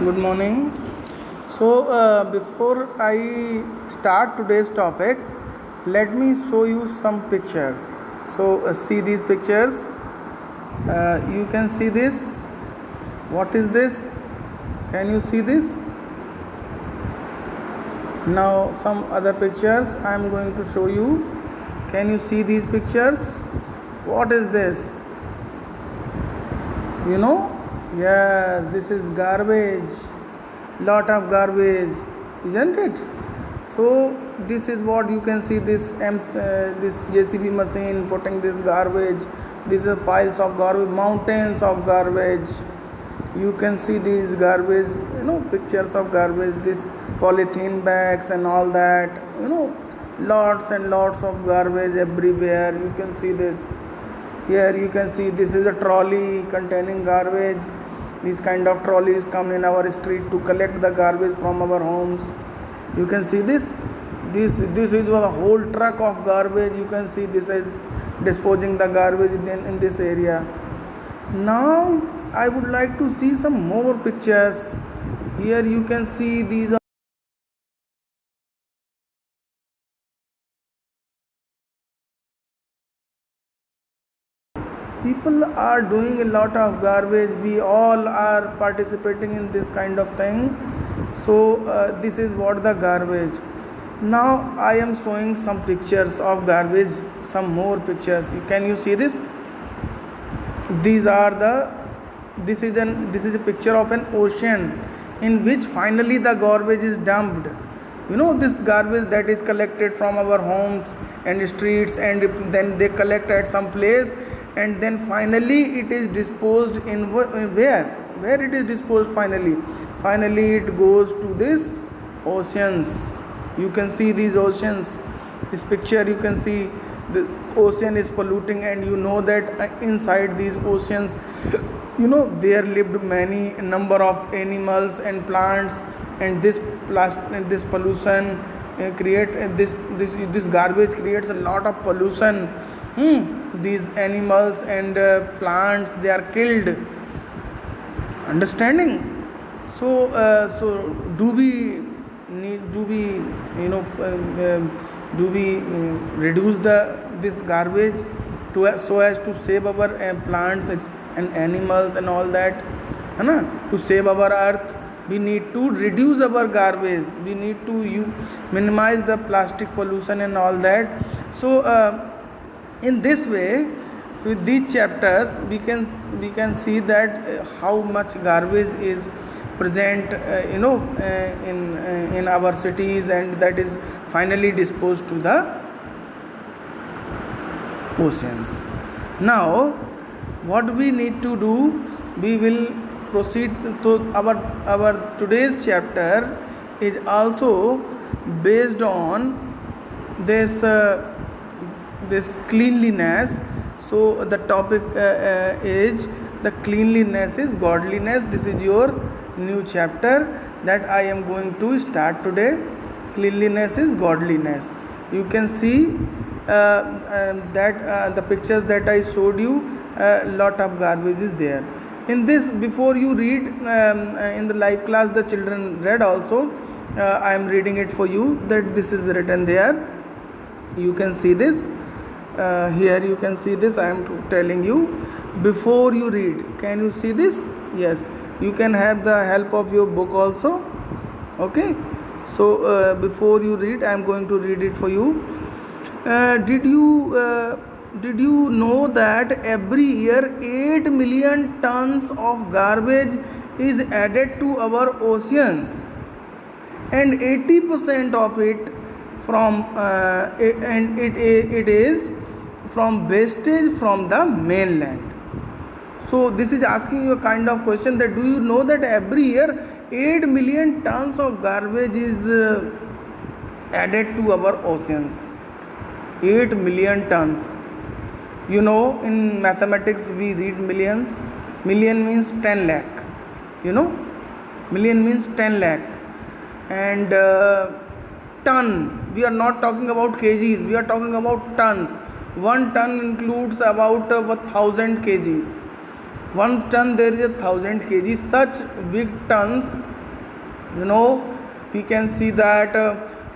Good morning. Before I start today's topic, let me show you some pictures. See these pictures. You can see this. What is this? Can you see this? Now, some other pictures I am going to show you. Can you see these pictures? What is this? You know? Yes, this is garbage. Lot of garbage, isn't it? So this is what you can see, this JCB machine putting this garbage. These are piles of garbage, mountains of garbage. You can see these garbage, pictures of garbage, this polythene bags and all that, lots and lots of garbage everywhere. You can see this. Here you can see this is a trolley containing garbage. These kind of trolleys come in our street to collect the garbage from our homes. You can see this. This is a whole truck of garbage. You can see this is disposing the garbage in this area. Now I would like to see some more pictures. Here you can see these are people are doing a lot of garbage. We all are participating in this kind of thing. This is what the garbage. Now I am showing some pictures of garbage, some more pictures. Can you see this? These are this is a picture of an ocean in which finally the garbage is dumped. This garbage that is collected from our homes and streets, and then they collect at some place, and then finally it is disposed in where it is disposed. Finally it goes to this oceans. You can see these oceans. This picture, you can see the ocean is polluting, and you know that inside these oceans, there lived many number of animals and plants, and this pollution create this garbage creates a lot of pollution. These animals and plants, they are killed. Understanding? Do we reduce this garbage so as to save our plants and animals and all that? To save our earth, we need to reduce our garbage. We need to minimize the plastic pollution and all that. In this way, with these chapters, we can see that how much garbage is present in our cities, and that is finally disposed to the oceans. Now what we need to do, we will proceed to our today's chapter is also based on this cleanliness. So the topic is the cleanliness is godliness. This is your new chapter that I am going to start today. Cleanliness is godliness. You can see that the pictures that I showed you, a lot of garbage is there. In this, before you read, in the live class the children read also. I am reading it for you, that this is written there. You can see this. Here you can see this. I am telling you before you read. Can you see this? Yes. You can have the help of your book also. Okay. So before you read, I am going to read it for you. Did you know that every year 8 million tons of garbage is added to our oceans, and 80% of it it is from wastage from the mainland. So this is asking you a kind of question, that do you know that every year 8 million tons of garbage is added to our oceans? 8 million tons. In mathematics we read millions. Million means 10 lakh. Million means 10 lakh. And ton, we are not talking about kgs, we are talking about tons. 1 ton includes about 1000 kg. 1 ton there is 1000 kg. Such big tons You know, we can see that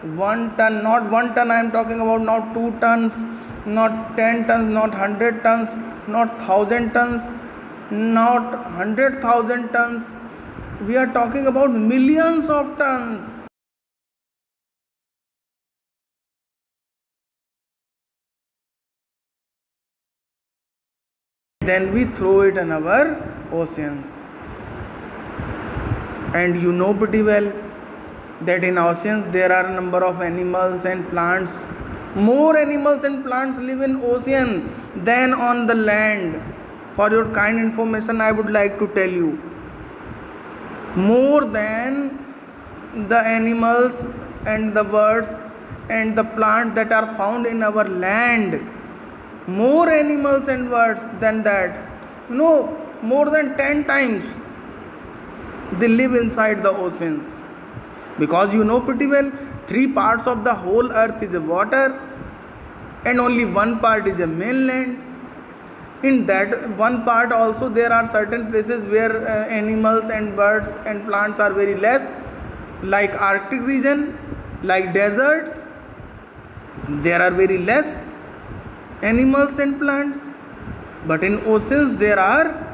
1 ton, not 1 ton, I am talking about, not 2 tons, not 10 tons, not 100 tons, not 1,000 tons, not 100,000 tons. We are talking about millions of tons. Then we throw it in our oceans. And you know pretty well that in oceans there are a number of animals and plants. More animals and plants live in ocean than on the land. For your kind information, I would like to tell you, more than the animals and the birds and the plants that are found in our land, more animals and birds than that, more than 10 times they live inside the oceans. Because you know pretty well, 3 parts of the whole earth is water and only 1 part is a mainland. In that 1 part also there are certain places where animals and birds and plants are very less, like Arctic region, like deserts, there are very less animals and plants. But in oceans there are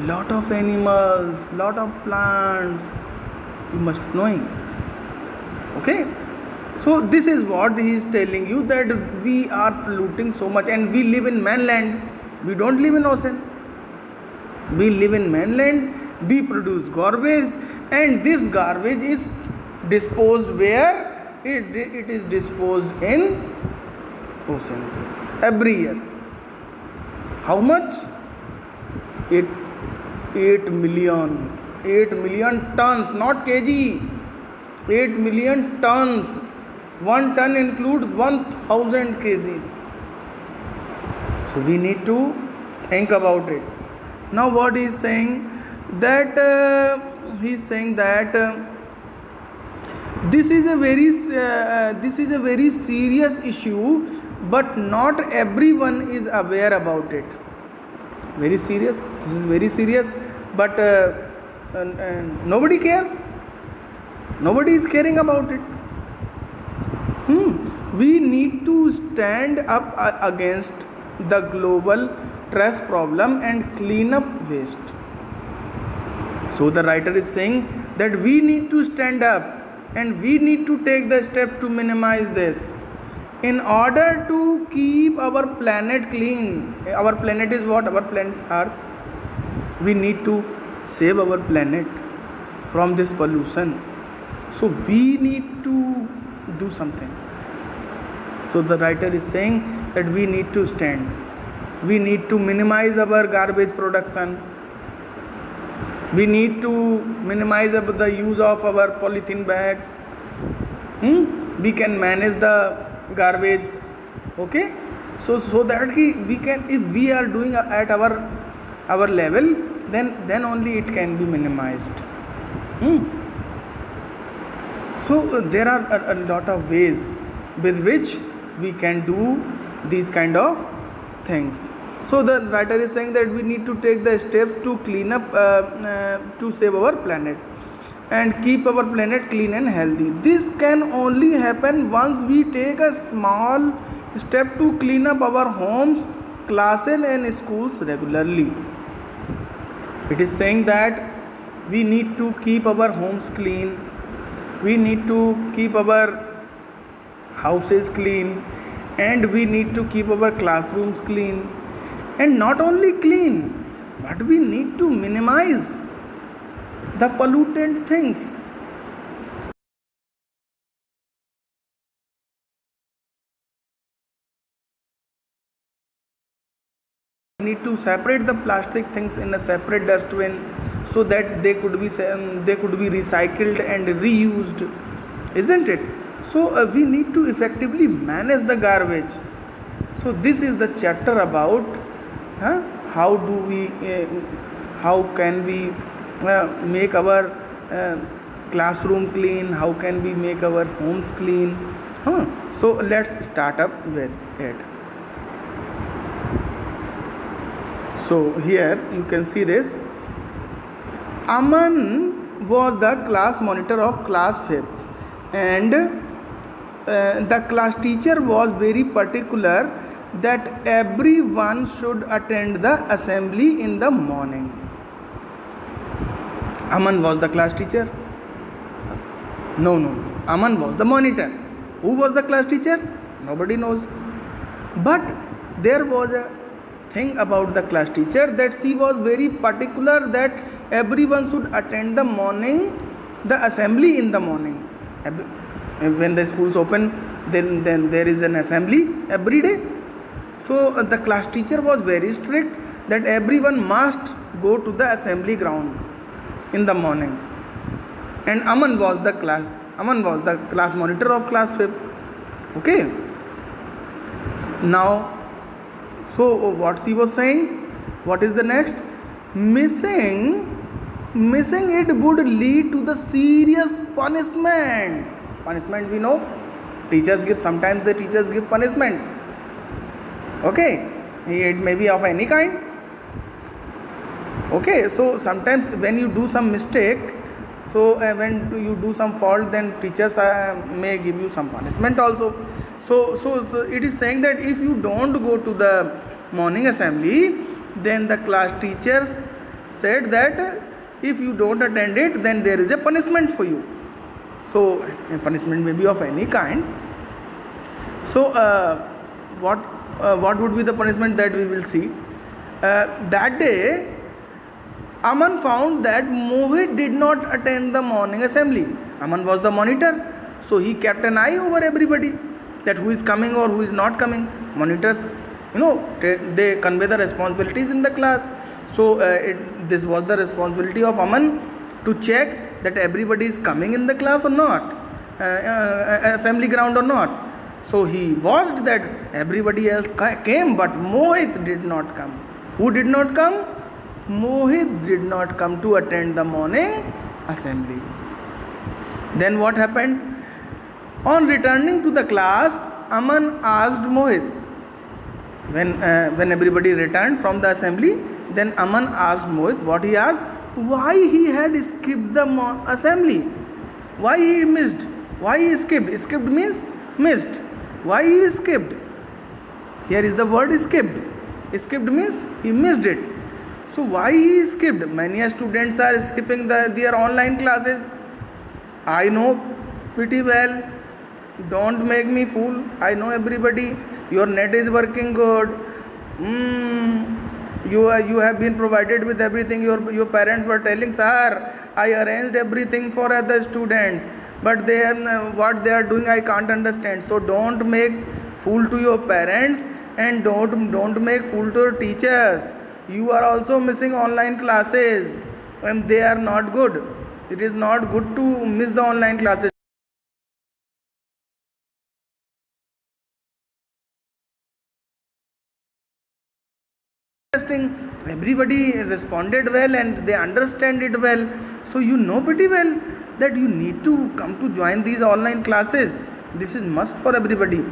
lot of animals, lot of plants, you must knowing. Okay, so this is what he is telling you, that we are polluting so much, and we live in mainland, we don't live in ocean. We live in mainland, we produce garbage, and this garbage is disposed where? It is disposed in oceans every year. How much? 8 million tons, not kg. 8 million tons. 1 ton includes 1000 kgs. So we need to think about it. Now what he is saying, that this is a very serious issue, but not everyone is aware about it. Very serious. This is very serious, but nobody cares. Nobody is caring about it. We need to stand up against the global trash problem and clean up waste. So the writer is saying that we need to stand up and we need to take the step to minimize this. In order to keep our planet clean, our planet is what? Our planet Earth. We need to save our planet from this pollution. So we need to do something. So the writer is saying that we need to stand. We need to minimize our garbage production. We need to minimize the use of our polythene bags. We can manage the garbage. Okay, so that we can, if we are doing at our level, then only it can be minimized. So there are a lot of ways with which we can do these kind of things. So the writer is saying that we need to take the steps to clean up, to save our planet and keep our planet clean and healthy. This can only happen once we take a small step to clean up our homes, classes and schools regularly. It is saying that we need to keep our homes clean, we need to keep our houses clean, and we need to keep our classrooms clean. And not only clean, but we need to minimize the pollutant things. We need to separate the plastic things in a separate dustbin so that they could be recycled and reused, isn't it? So we need to effectively manage the garbage. So this is the chapter about how can we make our classroom clean, how can we make our homes clean. So let's start up with it. So here you can see this. Aman was the class monitor of class 5th, and the class teacher was very particular that everyone should attend the assembly in the morning. Aman was the class teacher? No. Aman was the monitor. Who was the class teacher? Nobody knows. But there was a thing about the class teacher that she was very particular that everyone should attend the assembly in the morning. When the schools open, then there is an assembly every day. So the class teacher was very strict that everyone must go to the assembly ground in the morning. And Aman was the class monitor of class 5th. Okay. Now, so what she was saying? What is the next? Missing it would lead to the serious punishment. Punishment we know. Sometimes the teachers give punishment. Okay. It may be of any kind. Okay. So sometimes when you do some mistake, so when you do some fault, then teachers may give you some punishment also. So it is saying that if you don't go to the morning assembly, then the class teachers said that if you don't attend it, then there is a punishment for you. So a punishment may be of any kind. So what would be the punishment that we will see? That day Aman found that Mohit did not attend the morning assembly. Aman was the monitor, so he kept an eye over everybody, that who is coming or who is not coming. Monitors, they convey the responsibilities in the class. So this was the responsibility of Aman to check that everybody is coming in the class or not, assembly ground or not. So he watched that everybody else came, but Mohit did not come. Who did not come? Mohit did not come to attend the morning assembly. Then what happened? On returning to the class, Aman asked Mohit. When everybody returned from the assembly, then Aman asked Mohit. What he asked? Why he had skipped the assembly? Why he missed? Why he skipped? Skipped means missed. Why he skipped? Here is the word skipped. Skipped means he missed it. So why he skipped? Many students are skipping their online classes. I know pretty well. Don't make me fool. I know everybody. Your net is working good. You have been provided with everything. Your parents were telling, sir, I arranged everything for other students, but what they are doing I can't understand. So don't make fool to your parents, and don't make fool to your teachers. You are also missing online classes, and they are not good. It is not good to miss the online classes. Everybody responded well and they understand it well. So you know pretty well that you need to come to join these online classes. This is must for everybody.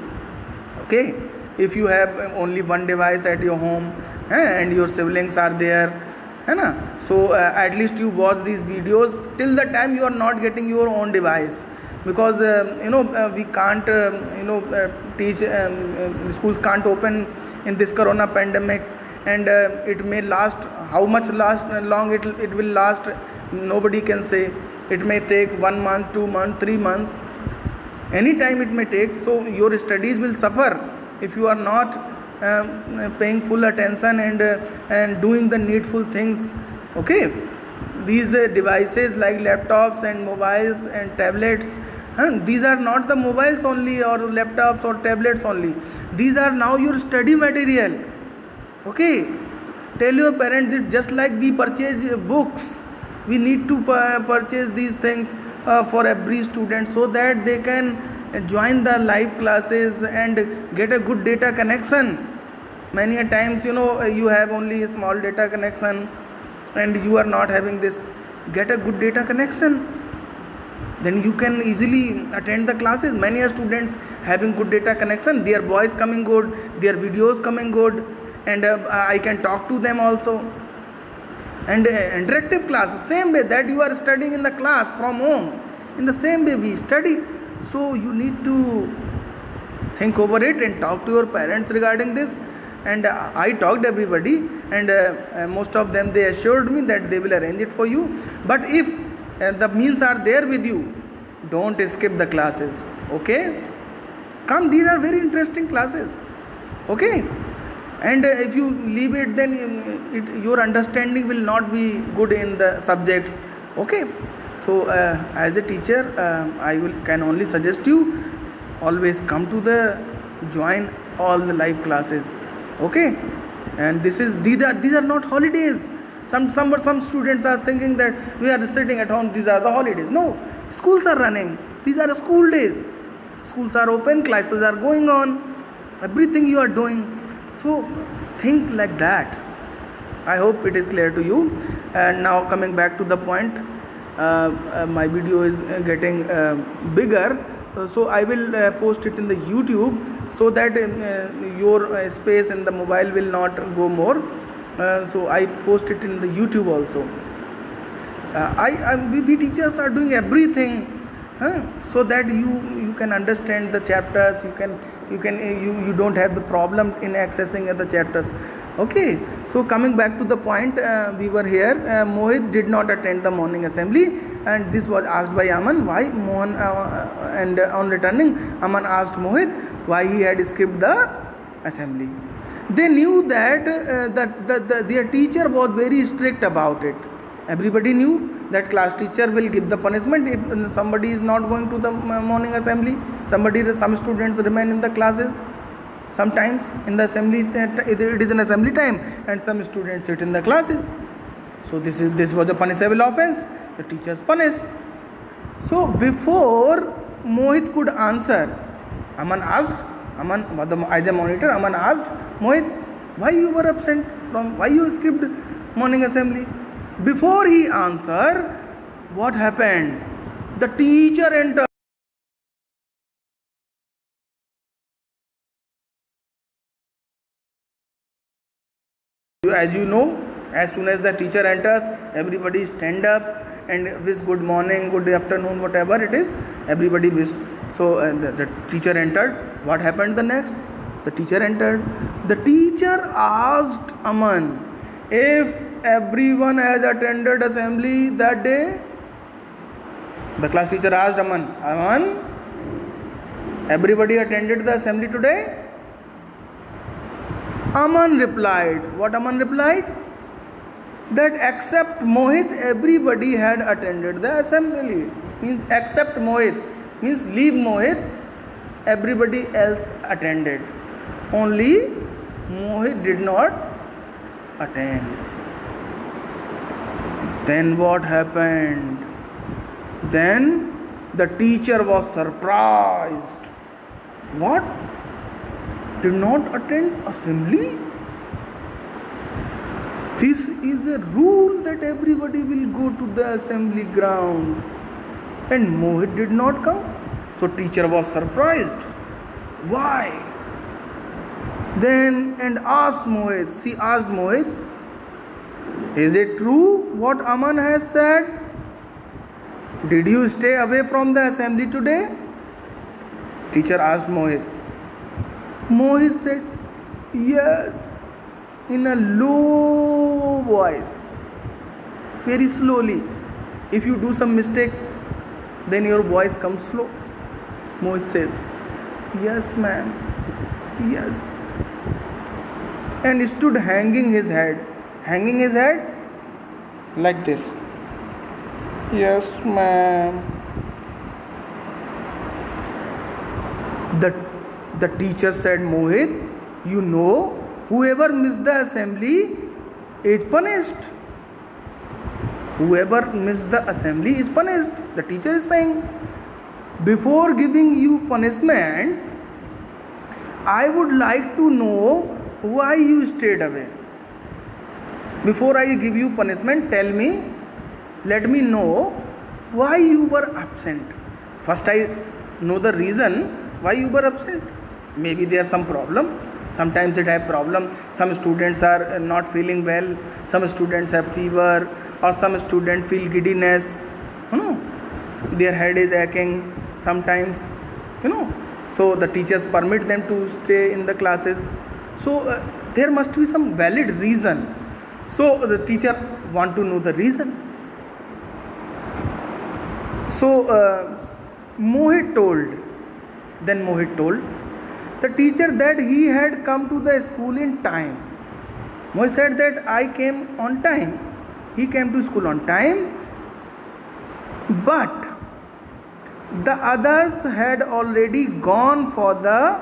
Okay, if you have only one device at your home and your siblings are there, so at least you watch these videos till the time you are not getting your own device, because we can't teach, schools can't open in this corona pandemic, and it may last, how much long it will last, nobody can say. It may take 1 month, 2 months, 3 months, any time it may take. So your studies will suffer if you are not paying full attention and doing the needful things. Okay, these devices like laptops and mobiles and tablets, these are not the mobiles only or laptops or tablets only. These are now your study material. Okay, tell your parents that just like we purchase books, we need to purchase these things for every student, so that they can join the live classes and get a good data connection. Many a times, you have only a small data connection and you are not having this. Get a good data connection, then you can easily attend the classes. Many students having good data connection, their voice coming good, their videos coming good, and I can talk to them also. And interactive class, same way that you are studying in the class from home, in the same way we study. So you need to think over it and talk to your parents regarding this. And I talked everybody, and most of them, they assured me that they will arrange it for you. But if the means are there with you, don't skip the classes, okay? Come, these are very interesting classes, okay? And if you leave it, then your understanding will not be good in the subjects, okay? So as a teacher, I can only suggest you, always come to the join all the live classes, okay? And these are not holidays. Some students are thinking that we are sitting at home, these are the holidays. No, schools are running, these are school days. Schools are open, classes are going on, everything you are doing. So think like that. I hope it is clear to you. And now coming back to the point, my video is getting bigger, so I will post it in the YouTube, so that your space in the mobile will not go more. So I post it in the YouTube also. We teachers are doing everything, so that you can understand the chapters. You don't have the problem in accessing the chapters, okay? So coming back to the point, we were here. Mohit did not attend the morning assembly, and this was asked by Aman why Mohan, and on returning, Aman asked Mohit why he had skipped the assembly. They knew that their teacher was very strict about it. Everybody knew that class teacher will give the punishment if somebody is not going to the morning assembly. Some students remain in the classes. Sometimes in the assembly, it is an assembly time, and some students sit in the classes. So this was a punishable offense. The teachers punish. So before Mohit could answer, Aman as a monitor, Aman asked Mohit, why you were absent why you skipped morning assembly? Before he answered, what happened? The teacher entered. As you know, as soon as the teacher enters, everybody stand up and wish good morning, good afternoon, whatever it is, everybody wish. So the teacher entered. What happened the next? The teacher entered. The teacher asked Aman if everyone has attended assembly that day. The class teacher asked Aman, everybody attended the assembly today? Aman replied. What Aman replied? That except Mohit, everybody had attended the assembly. Means except Mohit, means leave Mohit, everybody else attended. Only Mohit did not attend. Then what happened? Then the teacher was surprised. What? Did not attend assembly? This is a rule that everybody will go to the assembly ground. And Mohit did not come. So teacher was surprised. Why? Then and asked Mohit. She asked Mohit, is it true what Aman has said? Did you stay away from the assembly today? Teacher asked Mohit. Mohit said, yes, in a low voice, very slowly. If you do some mistake, then your voice comes slow. Mohit said, yes, ma'am, yes. And stood hanging his head like this. Yes, ma'am. The teacher said, Mohit, you know, whoever missed the assembly is punished. Whoever missed the assembly is punished. The teacher is saying, before giving you punishment, I would like to know why you stayed away. Before I give you punishment, tell me, let me know why you were absent. First I know the reason why you were absent. maybe there some problem. Sometimes it have problem. Some students are not feeling well, some students have fever, or some student feel giddiness, you know, their head is aching sometimes, you know, so the teachers permit them to stay in the classes. So there must be some valid reason. So the teacher want to know the reason. So Mohit told the teacher that he had come to the school in time. Mohit said that I came on time. He came to school on time, but the others had already gone for the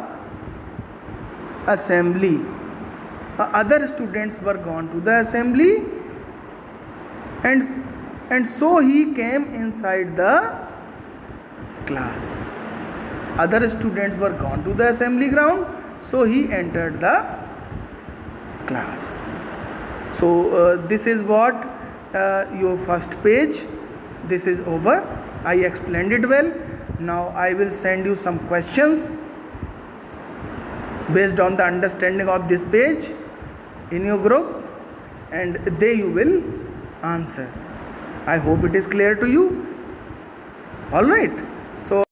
assembly. Other students were gone to the assembly, and so he came inside the class. Other students were gone to the assembly ground, so he entered the class. So this is what your first page. This is over. I explained it well. Now I will send you some questions based on the understanding of this page in your group, and they you will answer. I hope it is clear to you. All right. So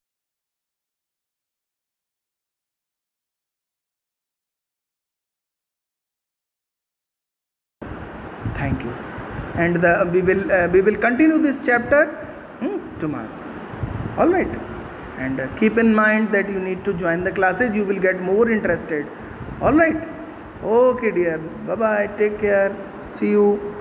thank you, and we will continue this chapter tomorrow. All right, and keep in mind that you need to join the classes. You will get more interested. All right. Okay, dear. Bye bye. Take care. See you.